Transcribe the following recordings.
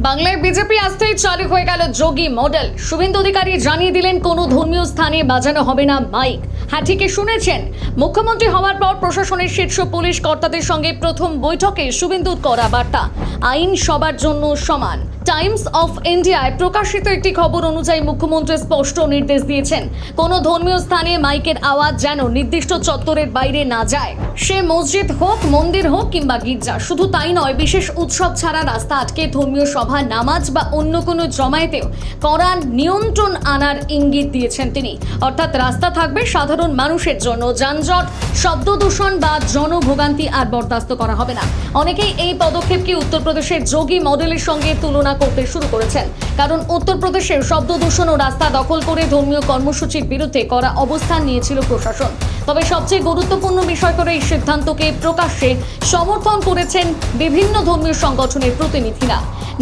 বাংলায় বিজেপি আসতেই চালু হয়ে গেল যোগী মডেল। শুভেন্দু অধিকারী জানিয়ে দিলেন কোনো ধর্মীয় স্থানে বাজানো হবে না মাইক। হ্যাঁ, ঠিকই শুনেছেন, মুখ্যমন্ত্রী হওয়ার পর প্রশাসনের শীর্ষ পুলিশ কর্তাদের সঙ্গে প্রথম বৈঠকে শুভেন্দুর করা বার্তা, আইন সবার জন্য সমান। টাইমস অফ ইন্ডিয়ায় প্রকাশিত একটি খবর অনুযায়ী মুখ্যমন্ত্রী স্পষ্ট নির্দেশ দিয়েছেন, কোনো ধর্মীয় স্থানে মাইকের আওয়াজ যেন নির্দিষ্ট চত্বরের বাইরে না যায়। সে মসজিদ হোক, মন্দির হোক কিংবা গির্জা। শুধু তাই নয়, বিশেষ উৎসব ছাড়া রাস্তা আটকে ধর্মীয় সভা, নামাজ বা অন্য কোনো জমায়েতেও কড়া নিয়ন্ত্রণ আনার ইঙ্গিত দিয়েছেন তিনি। অর্থাৎ রাস্তা থাকবে সাধারণ মানুষের জন্য, যানজট, শব্দ দূষণ বা জনভোগান্তি আর বরদাস্ত করা হবে না। অনেকেই এই পদক্ষেপকে উত্তরপ্রদেশের যোগী মডেলের সঙ্গে তুলনা করতে শুরু করেছেন, কারণ উত্তরপ্রদেশের শব্দ দূষণ ও রাস্তা দখল করে ধর্মীয় কর্মসূচির বিরুদ্ধে কড়া অবস্থান নিয়েছিল প্রশাসন। তবে সবচেয়ে গুরুত্বপূর্ণ বিষয় করে এই সিদ্ধান্তকে প্রকাশ্যে সমর্থন করেছেন বিভিন্ন ধর্মীয় সংগঠনের প্রতিনিধিরা।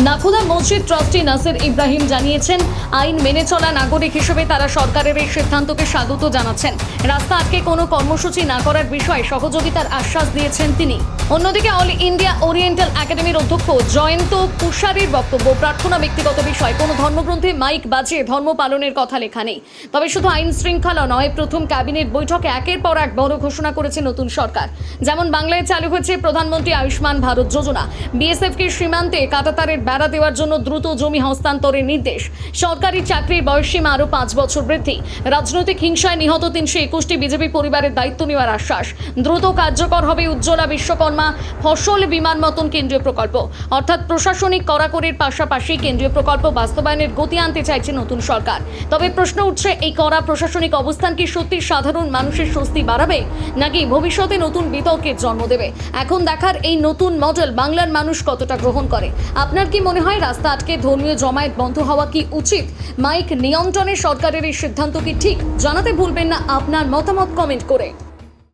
নাখোদা মসজিদ ট্রাস্টি নাসির ইব্রাহিম জানিয়েছেন, আইন মেনে চলা নাগরিক হিসেবে তারা সরকারের এই সিদ্ধান্তকে স্বাগত জানাচ্ছেন। রাস্তা আটকে কোনো কর্মসূচি না করার বিষয়ে সহযোগিতার আশ্বাস দিয়েছেন তিনি। অন্যদিকে অল ইন্ডিয়া ওরিয়েন্টাল একাডেমির অধ্যক্ষ জয়ন্ত পুষারির বক্তব্য, প্রার্থনা ব্যক্তিগত বিষয়, কোনো ধর্মগ্রন্থে মাইক বাজিয়ে ধর্ম পালনের কথা লেখা নেই। তবে শুধু আইন শৃঙ্খলা নয়, প্রথম ক্যাবিনেট বৈঠকে একের পর এক বড় ঘোষণা করেছে নতুন সরকার। যেমন বাংলায় চালু হয়েছে প্রধানমন্ত্রী আয়ুষ্মান ভারত যোজনা, বিএসএফকে সীমান্তে কাঁটাতারের বেড়া দেওয়ার জন্য দ্রুত জমি হস্তান্তরের নির্দেশ, সরকারি চাকরির বয়সসীমা আরও 5 বছর বৃদ্ধি, রাজনৈতিক হিংসায় নিহত 321টি বিজেপি পরিবারের দায়িত্ব নেওয়ার আশ্বাস, দ্রুত কার্যকর হবে উজ্জ্বলা বিশ্বকর্মা ফসল বিমান মতন কেন্দ্রীয় প্রকল্প। অর্থাৎ প্রশাসনিক কড়াকড়ির পাশাপাশি কেন্দ্রীয় প্রকল্প বাস্তবায়নের গতি আনতে চাইছে নতুন সরকার। তবে প্রশ্ন উঠছে, এই কড়া প্রশাসনিক অবস্থান কি সত্যি সাধারণ মানুষের স্বস্তি বাড়াবে, নাকি ভবিষ্যতে নতুন বিতর্কের জন্ম দেবে? এখন দেখার এই নতুন মডেল বাংলার মানুষ কতটা গ্রহণ করে। আপনার কি মনে হয়, রাস্তা আটকে ধর্মীয় জমায়েত বন্ধ হওয়া কি উচিত? মাইক নিয়ন্ত্রণে সরকারের এই সিদ্ধান্ত কি ঠিক? জানাতে ভুলবেন না আপনার মতামত কমেন্ট করে।